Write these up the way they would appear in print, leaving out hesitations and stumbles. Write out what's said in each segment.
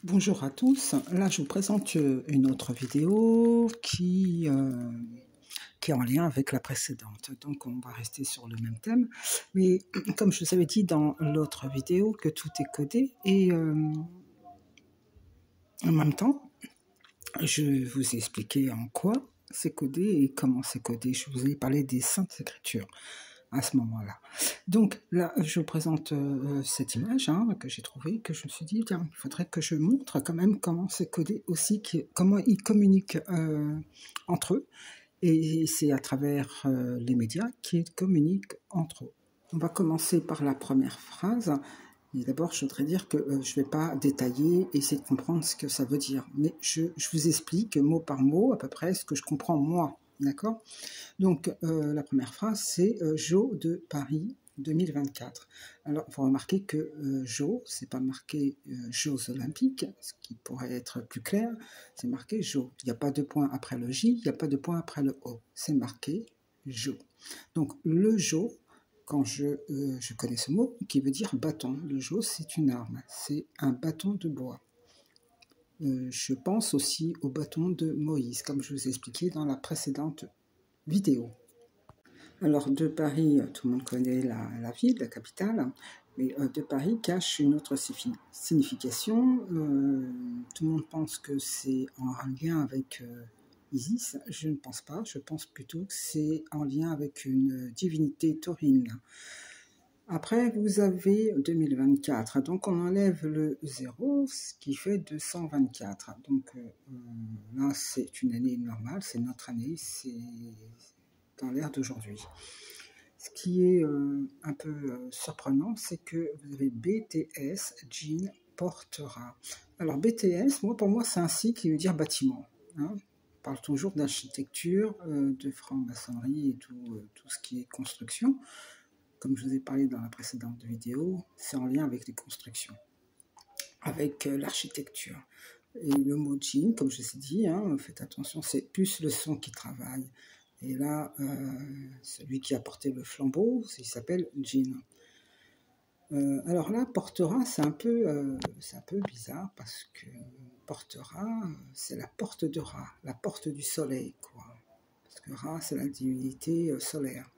Bonjour à tous, là je vous présente une autre vidéo qui est en lien avec la précédente. Donc on va rester sur le même thème, mais comme je vous avais dit dans l'autre vidéo que tout est codé et en même temps je vous ai expliqué en quoi c'est codé et comment c'est codé. Je vous ai parlé des Saintes Écritures à ce moment-là. Donc là, je vous présente cette image que j'ai trouvée, que je me suis dit, tiens, il faudrait que je montre quand même comment c'est codé aussi, comment ils communiquent entre eux. Et c'est à travers les médias qu'ils communiquent entre eux. On va commencer par la première phrase. Et d'abord, je voudrais dire que je ne vais pas détailler et essayer de comprendre ce que ça veut dire. Mais je vous explique mot par mot à peu près ce que je comprends moi. D'accord ? Donc, la première phrase, c'est Jeux de Paris 2024. Alors, il faut remarquer que Jeux, c'est pas marqué Jeux Olympiques, ce qui pourrait être plus clair, c'est marqué Jeux. Il n'y a pas de point après le J, il n'y a pas de point après le O. C'est marqué Jeux. Donc, le Jeux, quand je connais ce mot, qui veut dire bâton. Le Jeux, c'est une arme, c'est un bâton de bois. Je pense aussi au bâton de Moïse, comme je vous ai expliqué dans la précédente vidéo. Alors, de Paris, tout le monde connaît la ville, la capitale, mais de Paris cache une autre signification. Tout le monde pense que c'est en lien avec Isis. Je ne pense pas, je pense plutôt que c'est en lien avec une divinité taurine. Après, vous avez 2024, donc on enlève le 0, ce qui fait 224. Donc là, c'est une année normale, c'est notre année, c'est dans l'ère d'aujourd'hui. Ce qui est un peu surprenant, c'est que vous avez BTS, Jean, portera. Alors BTS, pour moi, c'est un signe qui veut dire bâtiment. On parle toujours d'architecture, de franc-maçonnerie et tout ce qui est construction. Comme je vous ai parlé dans la précédente vidéo, c'est en lien avec les constructions, avec l'architecture. Et le mot jean, comme je vous ai dit, faites attention, c'est plus le son qui travaille. Et là, celui qui a porté le flambeau, il s'appelle Jean. Alors là, portera, c'est un peu bizarre parce que portera, c'est la porte de Ra, la porte du soleil, quoi. Parce que Ra, c'est la divinité solaire.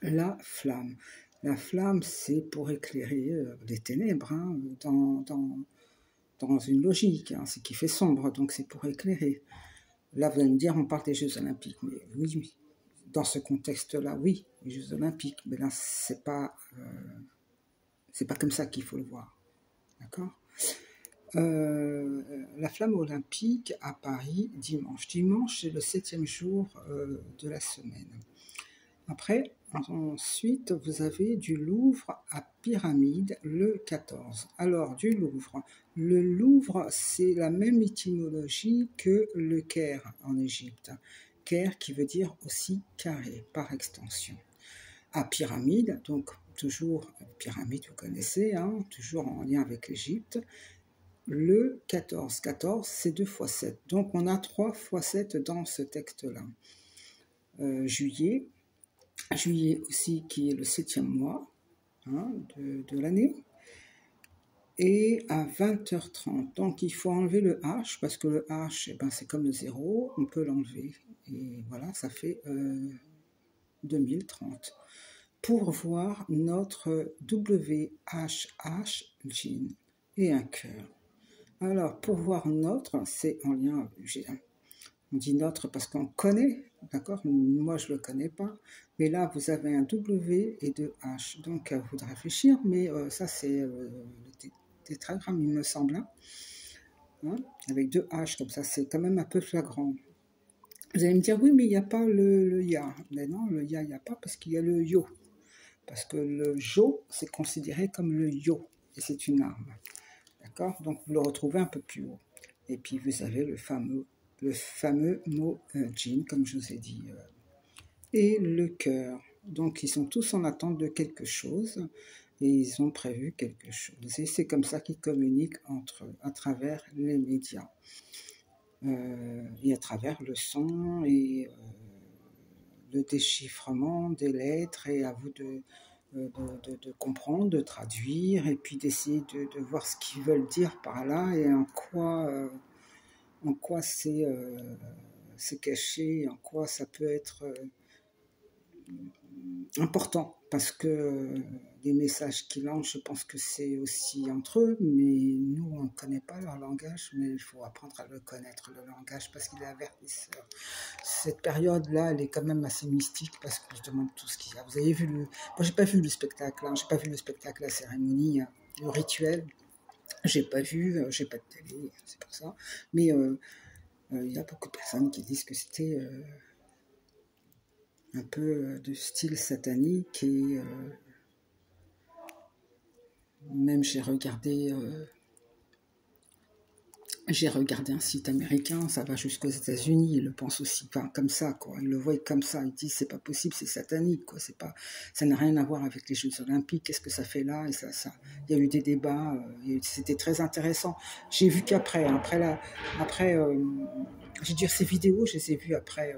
La flamme. La flamme, c'est pour éclairer les ténèbres, dans une logique, c'est qui fait sombre, donc c'est pour éclairer. Là, vous allez me dire, on parle des Jeux Olympiques. Mais oui, dans ce contexte-là, oui, les Jeux Olympiques. Mais là, c'est pas comme ça qu'il faut le voir. D'accord ? La flamme olympique à Paris, dimanche. Dimanche, c'est le 7e jour de la semaine. Après, ensuite, vous avez du Louvre à Pyramide le 14. Alors, du Louvre. Le Louvre, c'est la même étymologie que le Caire en Égypte. Caire qui veut dire aussi carré, par extension. À Pyramide, donc toujours pyramide, vous connaissez, toujours en lien avec l'Égypte. Le 14. 14, c'est 2 x 7. Donc, on a 3 x 7 dans ce texte-là. Juillet aussi, qui est le 7e mois de l'année, et à 20h30. Donc il faut enlever le H, parce que le H, c'est comme le 0, on peut l'enlever. Et voilà, ça fait 2030. Pour voir notre WHH Jean et un cœur. Alors, pour voir notre, c'est en lien, on dit notre parce qu'on connaît, d'accord? Moi, je ne le connais pas. Mais là, vous avez un W et 2 H. Donc, à vous de réfléchir. Mais ça, c'est le tétragramme, il me semble. Avec 2 H, comme ça, c'est quand même un peu flagrant. Vous allez me dire, oui, mais il n'y a pas le ya. Mais non, le ya, il n'y a pas parce qu'il y a le yo. Parce que le jo, c'est considéré comme le yo. Et c'est une arme. D'accord? Donc, vous le retrouvez un peu plus haut. Et puis, vous avez le fameux mot jean, comme je vous ai dit, et le cœur. Donc, ils sont tous en attente de quelque chose et ils ont prévu quelque chose. Et c'est comme ça qu'ils communiquent entre eux, à travers les médias et à travers le son et le déchiffrement des lettres. Et à vous de comprendre, de traduire, et puis d'essayer de voir ce qu'ils veulent dire par là et en quoi c'est caché, en quoi ça peut être important, parce que les messages qu'ils lancent, je pense que c'est aussi entre eux, mais nous, on ne connaît pas leur langage, mais il faut apprendre à le connaître, le langage, parce qu'il est avertisseur. Cette période-là, elle est quand même assez mystique, parce que je demande tout ce qu'il y a. Vous avez vu moi, j'ai pas vu le spectacle, hein, j'ai pas vu le spectacle, la cérémonie, hein, le rituel, j'ai pas vu, j'ai pas de télé, c'est pour ça, mais il y a beaucoup de personnes qui disent que c'était un peu de style satanique et même j'ai regardé un site américain, ça va jusqu'aux États-Unis, ils le pensent aussi pas comme ça, quoi. Ils le voient comme ça, ils disent c'est pas possible, c'est satanique, quoi. C'est pas, ça n'a rien à voir avec les Jeux Olympiques. Qu'est-ce que ça fait là? Et ça, il y a eu des débats, c'était très intéressant. J'ai vu qu'après, j'ai dit ces vidéos, je les ai vues après,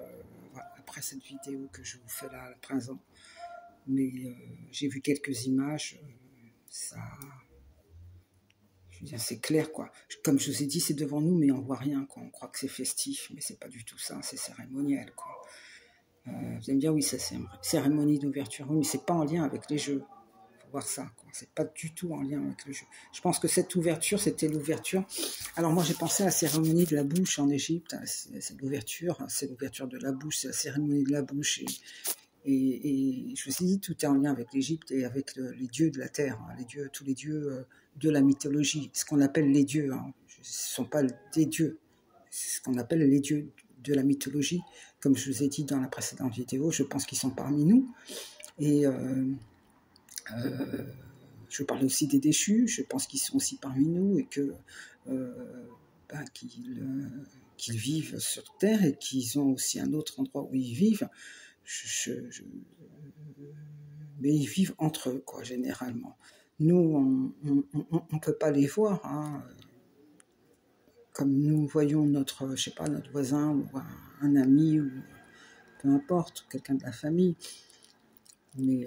après cette vidéo que je vous fais là à présent. Mais j'ai vu quelques images, ça. C'est clair, quoi. Comme je vous ai dit, c'est devant nous, mais on voit rien, quoi. On croit que c'est festif, mais c'est pas du tout ça, c'est cérémoniel, quoi. Vous allez me dire, oui, c'est cérémonie d'ouverture, oui, mais c'est pas en lien avec les jeux. Faut voir ça, quoi. C'est pas du tout en lien avec le jeu. Je pense que cette ouverture, c'était l'ouverture. Alors moi, j'ai pensé à la cérémonie de la bouche en Égypte. C'est l'ouverture de la bouche, c'est la cérémonie de la bouche. Et je me suis dit, tout est en lien avec l'Égypte et avec les dieux de la terre, hein, tous les dieux de la mythologie, ce qu'on appelle les dieux. Hein. Ce ne sont pas des dieux, c'est ce qu'on appelle les dieux de la mythologie. Comme je vous ai dit dans la précédente vidéo, je pense qu'ils sont parmi nous. Et je parlais aussi des déchus, je pense qu'ils sont aussi parmi nous et que qu'ils vivent sur Terre et qu'ils ont aussi un autre endroit où ils vivent. Mais ils vivent entre eux, quoi, généralement. Nous, on ne peut pas les voir, hein, comme nous voyons notre, je sais pas, notre voisin ou un ami ou peu importe, quelqu'un de la famille. Mais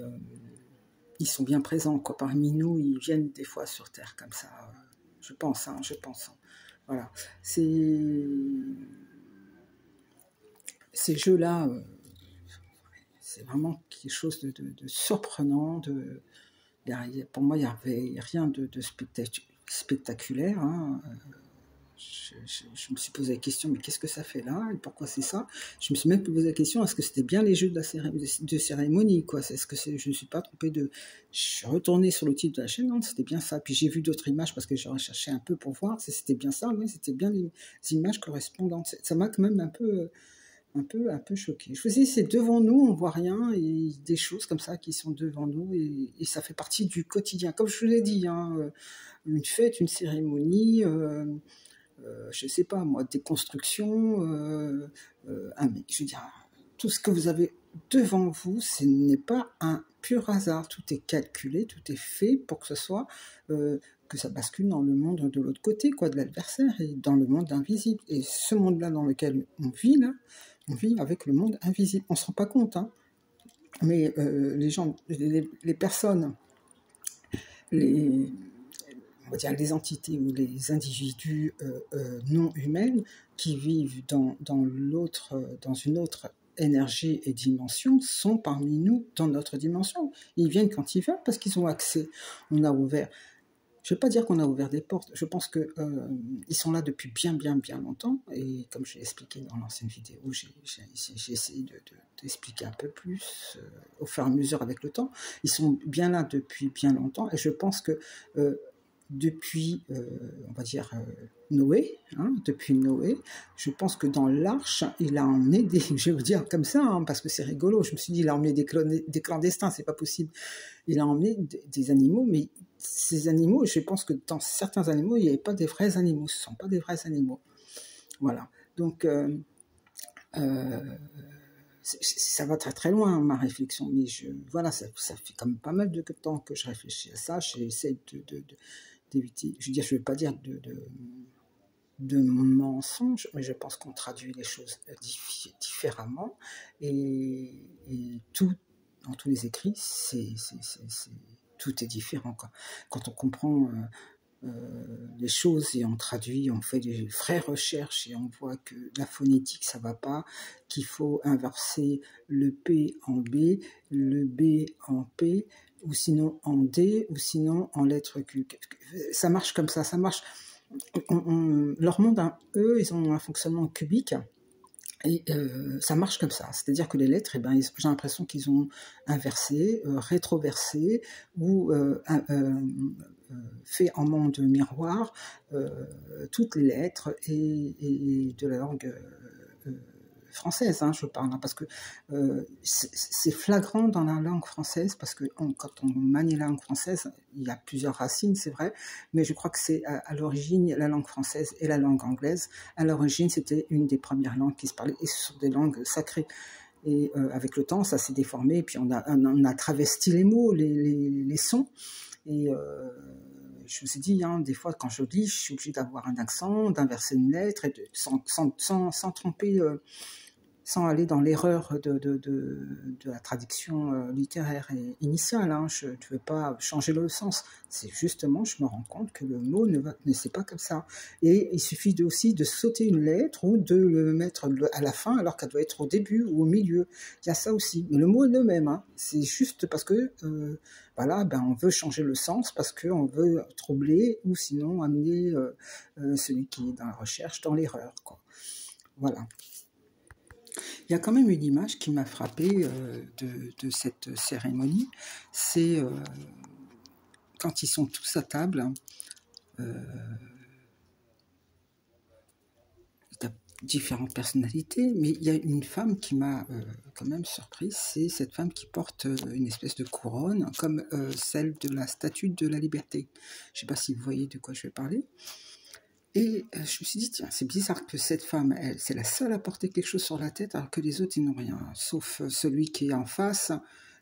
ils sont bien présents, quoi. Parmi nous, ils viennent des fois sur Terre comme ça. Je pense. Voilà. Ces jeux-là, c'est vraiment quelque chose de surprenant. Pour moi, il n'y avait rien de spectaculaire. Hein. Je me suis posé la question, mais qu'est-ce que ça fait là? Et pourquoi c'est ça? Je me suis même posé la question, est-ce que c'était bien les jeux de cérémonie, quoi? Est-ce que je ne me suis pas trompée de... Je suis retournée sur le titre de la chaîne, non, c'était bien ça. Puis j'ai vu d'autres images parce que j'ai recherché un peu pour voir si c'était bien ça. Oui, c'était bien les images correspondantes. Ça m'a quand même un peu choqué. Je vous dis, c'est devant nous, on voit rien, et des choses comme ça qui sont devant nous, et ça fait partie du quotidien. Comme je vous l'ai dit, hein, une fête, une cérémonie, je sais pas moi, des constructions, je veux dire, tout ce que vous avez devant vous, ce n'est pas un pur hasard. Tout est calculé, tout est fait pour que ce soit que ça bascule dans le monde de l'autre côté, quoi, de l'adversaire, et dans le monde invisible. Et ce monde-là dans lequel on vit là, on vit avec le monde invisible. On ne se rend pas compte, hein, mais les gens, les personnes, on va dire les entités ou les individus non humains qui vivent dans une autre énergie et dimension sont parmi nous dans notre dimension. Ils viennent quand ils veulent parce qu'ils ont accès. On a ouvert. Je ne veux pas dire qu'on a ouvert des portes, je pense qu'ils sont là depuis bien longtemps, et comme je l'ai expliqué dans l'ancienne vidéo, j'ai essayé d'expliquer un peu plus au fur et à mesure avec le temps. Ils sont bien là depuis bien longtemps, et je pense que depuis, on va dire, Noé, je pense que dans l'arche, il a emmené je vais vous dire comme ça, hein, parce que c'est rigolo, je me suis dit, il a emmené des clandestins, c'est pas possible. Il a emmené des animaux, mais ces animaux, je pense que dans certains animaux, il n'y avait pas des vrais animaux, ce ne sont pas des vrais animaux. Voilà. Donc, ça va très très loin, ma réflexion, mais voilà, ça fait quand même pas mal de temps que je réfléchis à ça, j'essaie d'éviter, je veux dire, je ne veux pas dire de mensonges, mais je pense qu'on traduit les choses différemment, et tout dans tous les écrits, tout est différent, quoi. Quand on comprend les choses et on traduit, on fait des vraies recherches et on voit que la phonétique ça va pas, qu'il faut inverser le P en B, le B en P, ou sinon en D, ou sinon en lettre Q. Ça marche comme ça marche. Leur monde, hein, eux, ils ont un fonctionnement cubique. Et ça marche comme ça, c'est-à-dire que les lettres, eh ben, j'ai l'impression qu'ils ont inversé, rétroversé, ou fait en monde miroir toutes les lettres et de la langue française, hein, je parle, hein, parce que c'est flagrant dans la langue française, parce que quand on manie la langue française, il y a plusieurs racines, c'est vrai, mais je crois que c'est à l'origine, la langue française et la langue anglaise, à l'origine, c'était une des premières langues qui se parlaient, et ce sont des langues sacrées. Et avec le temps, ça s'est déformé, et puis on a travesti les mots, les sons, et je vous ai dit, hein, des fois, quand je lis, je suis obligée d'avoir un accent, d'inverser une lettre, et sans tromper, sans aller dans l'erreur de la traduction littéraire et initiale. Hein. Je ne veux pas changer le sens. C'est justement, je me rends compte que le mot ne c'est pas comme ça. Et il suffit aussi de sauter une lettre ou de le mettre à la fin alors qu'elle doit être au début ou au milieu. Il y a ça aussi. Mais le mot est le même. Hein. C'est juste parce que voilà, ben, on veut changer le sens, parce qu'on veut troubler ou sinon amener celui qui est dans la recherche dans l'erreur, quoi. Voilà. Il y a quand même une image qui m'a frappée de cette cérémonie, c'est quand ils sont tous à table, il y a différentes personnalités, mais il y a une femme qui m'a quand même surprise, c'est cette femme qui porte une espèce de couronne, comme celle de la Statue de la Liberté. Je ne sais pas si vous voyez de quoi je vais parler. Et je me suis dit, tiens, c'est bizarre que cette femme, c'est la seule à porter quelque chose sur la tête, alors que les autres, ils n'ont rien. Sauf celui qui est en face,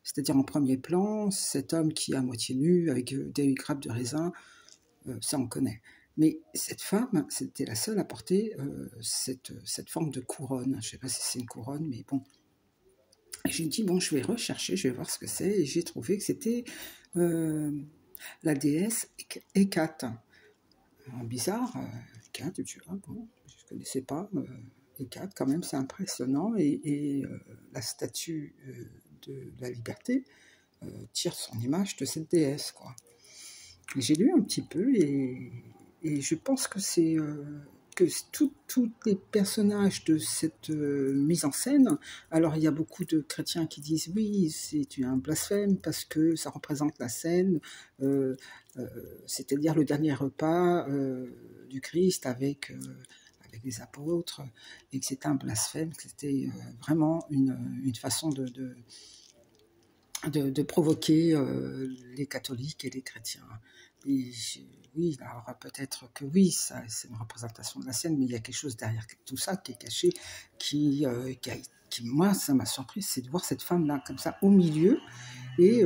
c'est-à-dire en premier plan, cet homme qui est à moitié nu, avec des grappes de raisin, ça on connaît. Mais cette femme, c'était la seule à porter cette forme de couronne. Je ne sais pas si c'est une couronne, mais bon. Et j'ai dit, bon, je vais rechercher, je vais voir ce que c'est, et j'ai trouvé que c'était la déesse Hécate. Bizarre, Hécate, tu vois, bon, je ne connaissais pas, Hécate, quand même, c'est impressionnant, et la statue de la liberté tire son image de cette déesse, quoi. J'ai lu un petit peu, et je pense que c'est que tous les personnages de cette mise en scène, alors il y a beaucoup de chrétiens qui disent oui, c'est un blasphème parce que ça représente la scène, c'est-à-dire le dernier repas du Christ avec les apôtres, et que c'était un blasphème, que c'était vraiment une façon de provoquer les catholiques et les chrétiens. Et oui, alors peut-être que oui, ça, c'est une représentation de la scène, mais il y a quelque chose derrière tout ça qui est caché, qui moi, ça m'a surpris, c'est de voir cette femme-là, comme ça, au milieu, et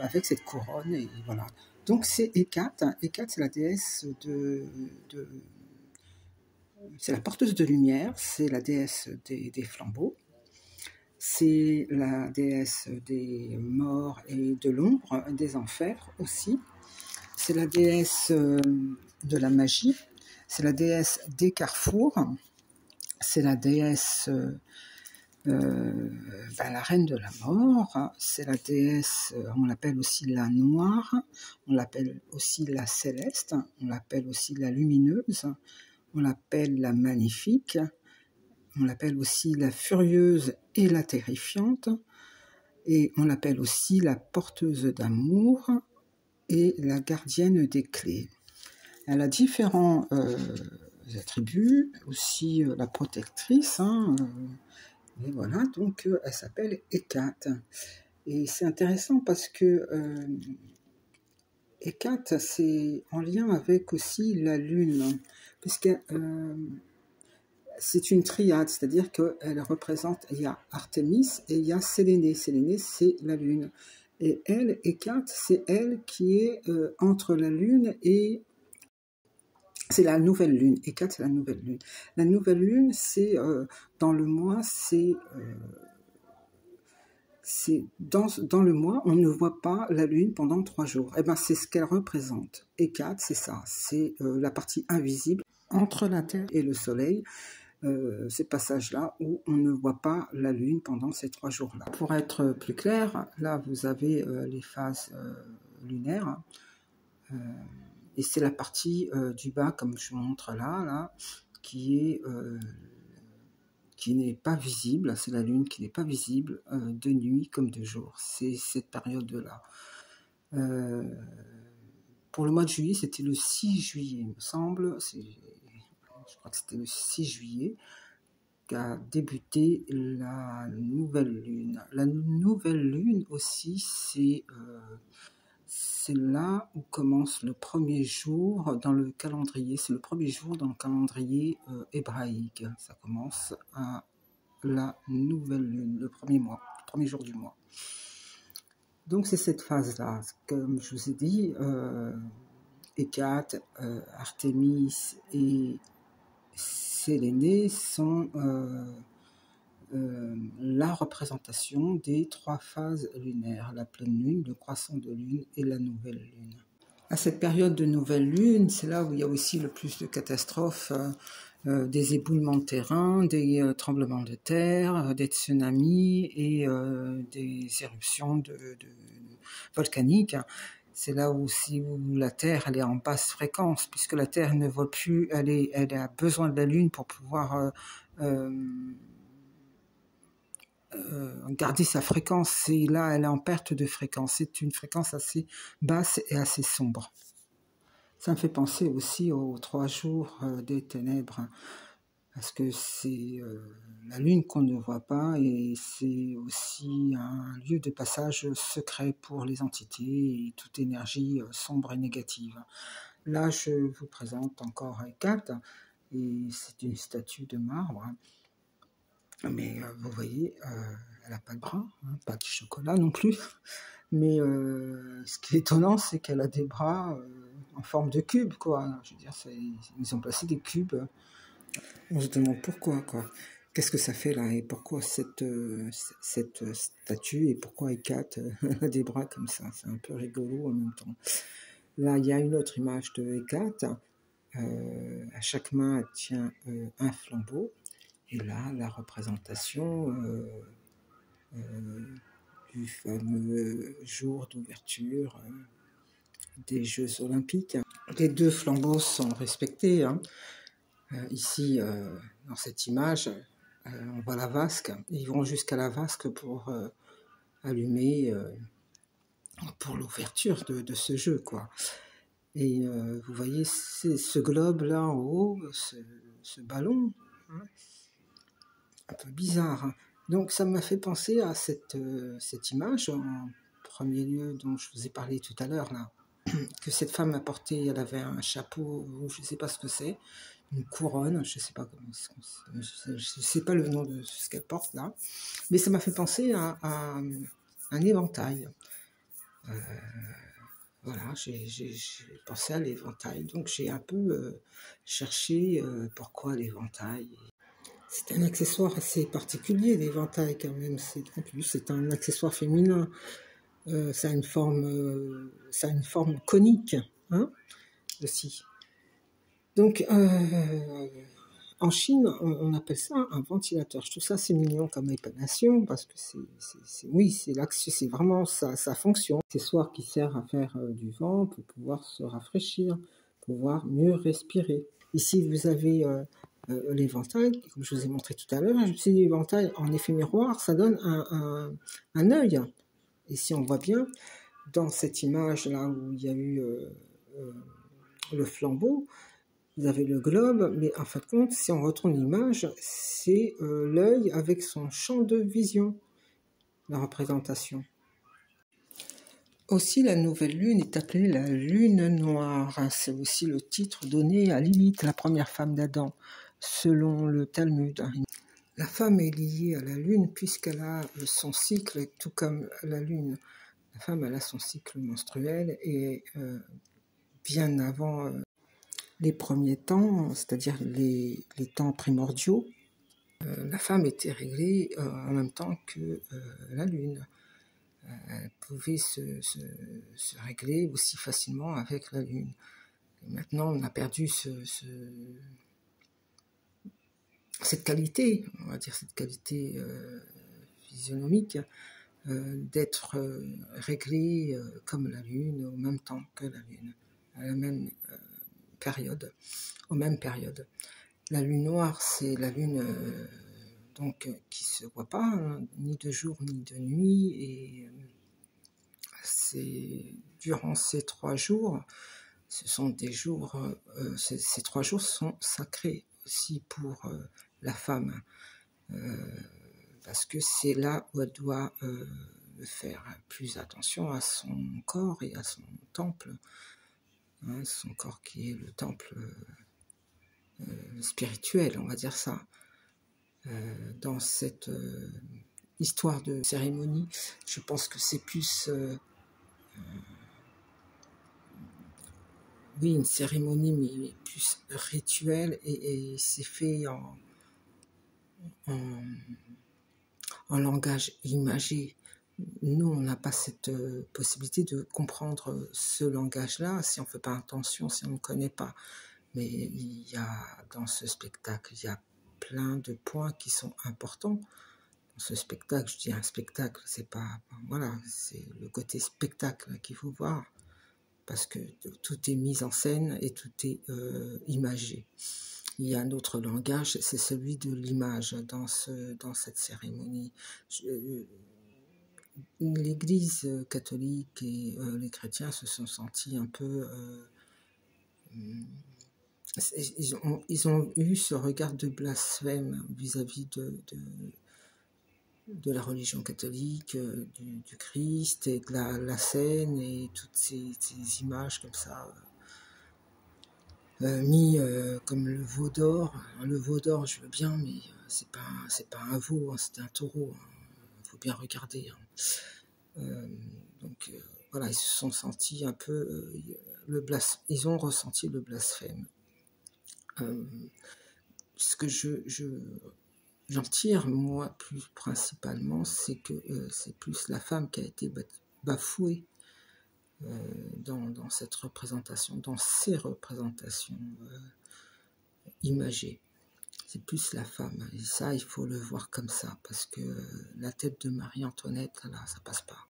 avec cette couronne, et voilà. Donc c'est Hécate. Hécate, c'est la déesse c'est la porteuse de lumière, c'est la déesse des flambeaux. C'est la déesse des morts et de l'ombre, des enfers aussi. C'est la déesse de la magie. C'est la déesse des carrefours. C'est la déesse, la reine de la mort. C'est la déesse, on l'appelle aussi la noire. On l'appelle aussi la céleste. On l'appelle aussi la lumineuse. On l'appelle la magnifique. On l'appelle aussi la furieuse et la terrifiante, et on l'appelle aussi la porteuse d'amour et la gardienne des clés. Elle a différents attributs, aussi la protectrice, hein, et voilà, donc elle s'appelle Hécate. Et c'est intéressant parce que Hécate, c'est en lien avec aussi la lune, puisque c'est une triade, c'est-à-dire qu'elle représente, il y a Artémis et il y a Sélénée. Sélénée, c'est la lune. Et elle, Hécate, c'est elle qui est entre la lune et... C'est la nouvelle lune. Hécate, c'est la nouvelle lune. La nouvelle lune, c'est, dans le mois, c'est c'est dans le mois, on ne voit pas la Lune pendant 3 jours. Eh ben, c'est ce qu'elle représente. Hécate, c'est ça, c'est la partie invisible entre la Terre et le Soleil. Ces passages-là où on ne voit pas la Lune pendant ces 3 jours-là. Pour être plus clair, là vous avez les phases lunaires, et c'est la partie du bas, comme je vous montre là, qui n'est pas visible, c'est la Lune qui n'est pas visible de nuit comme de jour. C'est cette période-là. Pour le mois de juillet, c'était le 6 juillet, il me semble. Je crois que c'était le 6 juillet qu'a débuté la nouvelle lune. La nouvelle lune aussi, c'est là où commence le premier jour dans le calendrier. C'est le premier jour dans le calendrier hébraïque. Ça commence à la nouvelle lune, le premier jour du mois. Donc c'est cette phase-là. Comme je vous ai dit, Hécate, Artémis et Sélénée sont la représentation des 3 phases lunaires, la pleine lune, le croissant de lune et la nouvelle lune. À cette période de nouvelle lune, c'est là où il y a aussi le plus de catastrophes, des éboulements de terrain, des tremblements de terre, des tsunamis et des éruptions volcaniques. C'est là où la Terre elle est en basse fréquence, puisque la Terre ne voit plus, elle a besoin de la Lune pour pouvoir garder sa fréquence. Et là, elle est en perte de fréquence. C'est une fréquence assez basse et assez sombre. Ça me fait penser aussi aux 3 jours des ténèbres, parce que c'est la Lune qu'on ne voit pas, et c'est aussi un lieu de passage secret pour les entités et toute énergie sombre et négative. Là, je vous présente encore Hécate, et c'est une statue de marbre, mais vous voyez, elle n'a pas de bras, pas de chocolat non plus, mais ce qui est étonnant, c'est qu'elle a des bras en forme de cube, quoi. Je veux dire, ils ont placé des cubes. On se demande pourquoi, quoi. Qu'est-ce que ça fait là, et pourquoi cette statue, et pourquoi Hécate a des bras comme ça. C'est un peu rigolo en même temps. Là, il y a une autre image de Hécate. À chaque main, elle tient un flambeau. Et là, la représentation du fameux jour d'ouverture des Jeux Olympiques. Les 2 flambeaux sont respectés. Ici, dans cette image, on voit la vasque. Ils vont jusqu'à la vasque pour allumer pour l'ouverture de ce jeu, quoi. Et vous voyez ce globe-là en haut, ce ballon, un peu bizarre. Donc ça m'a fait penser à cette image, en premier lieu, dont je vous ai parlé tout à l'heure, là, que cette femme a porté. Elle avait un chapeau, je ne sais pas ce que c'est, une couronne, je ne sais pas comment, je sais pas le nom de ce qu'elle porte là, mais ça m'a fait penser à un éventail. Voilà, j'ai pensé à l'éventail, donc j'ai un peu cherché pourquoi l'éventail. C'est un accessoire assez particulier, l'éventail, quand même. En plus, c'est un accessoire féminin. Ça a une forme conique, aussi. Donc, en Chine, on appelle ça un ventilateur. Je trouve ça assez mignon comme appellation, parce que c'est vraiment sa fonction. C'est accessoire qui sert à faire du vent pour pouvoir se rafraîchir, pouvoir mieux respirer. Ici, vous avez l'éventail, comme je vous ai montré tout à l'heure. Je me suis dit, l'éventail en effet miroir, ça donne un œil. Et si on voit bien, dans cette image là où il y a eu le flambeau, vous avez le globe, mais en fin de compte, si on retourne l'image, c'est l'œil avec son champ de vision, la représentation. Aussi, la nouvelle lune est appelée la lune noire. C'est aussi le titre donné à Lilith, la première femme d'Adam, selon le Talmud. La femme est liée à la lune puisqu'elle a son cycle, tout comme la lune. La femme, elle a son cycle menstruel, et bien avant les premiers temps, c'est-à-dire les temps primordiaux, la femme était réglée en même temps que la lune. Elle pouvait se régler aussi facilement avec la lune. Et maintenant, on a perdu cette qualité, on va dire cette qualité physionomique, d'être réglé comme la lune, au même temps que la lune, à la même période, aux mêmes périodes. La lune noire, c'est la lune donc qui se voit pas, hein, ni de jour ni de nuit, et c'est durant ces 3 jours, ce sont des jours, ces 3 jours sont sacrés aussi pour la femme, parce que c'est là où elle doit faire plus attention à son corps et à son temple, hein, son corps qui est le temple spirituel, on va dire ça. Dans cette histoire de cérémonie, je pense que c'est plus oui, une cérémonie, mais plus rituelle, et c'est fait en langage imagé. Nous, on n'a pas cette possibilité de comprendre ce langage-là si on ne fait pas attention, si on ne connaît pas. Mais il y a, dans ce spectacle, il y a plein de points qui sont importants. Dans ce spectacle, je dis un spectacle, c'est pas, voilà, c'est le côté spectacle qu'il faut voir, parce que tout est mis en scène et tout est imagé. Il y a un autre langage, c'est celui de l'image dans cette cérémonie. L'Église catholique et les chrétiens se sont sentis un peu... ils ont eu ce regard de blasphème vis-à-vis de la religion catholique, du Christ et de la scène et toutes ces images comme ça, mis comme le veau d'or. Le veau d'or, je veux bien, mais c'est pas un veau, hein, c'était un taureau. Il faut bien regarder. Hein. Donc voilà, ils se sont sentis un peu ils ont ressenti le blasphème. Ce que j'en tire, moi, plus principalement, c'est que c'est plus la femme qui a été bafouée dans cette représentation, dans ces représentations imagées. C'est plus la femme. Et ça, il faut le voir comme ça, parce que la tête de Marie-Antoinette, là, ça passe pas.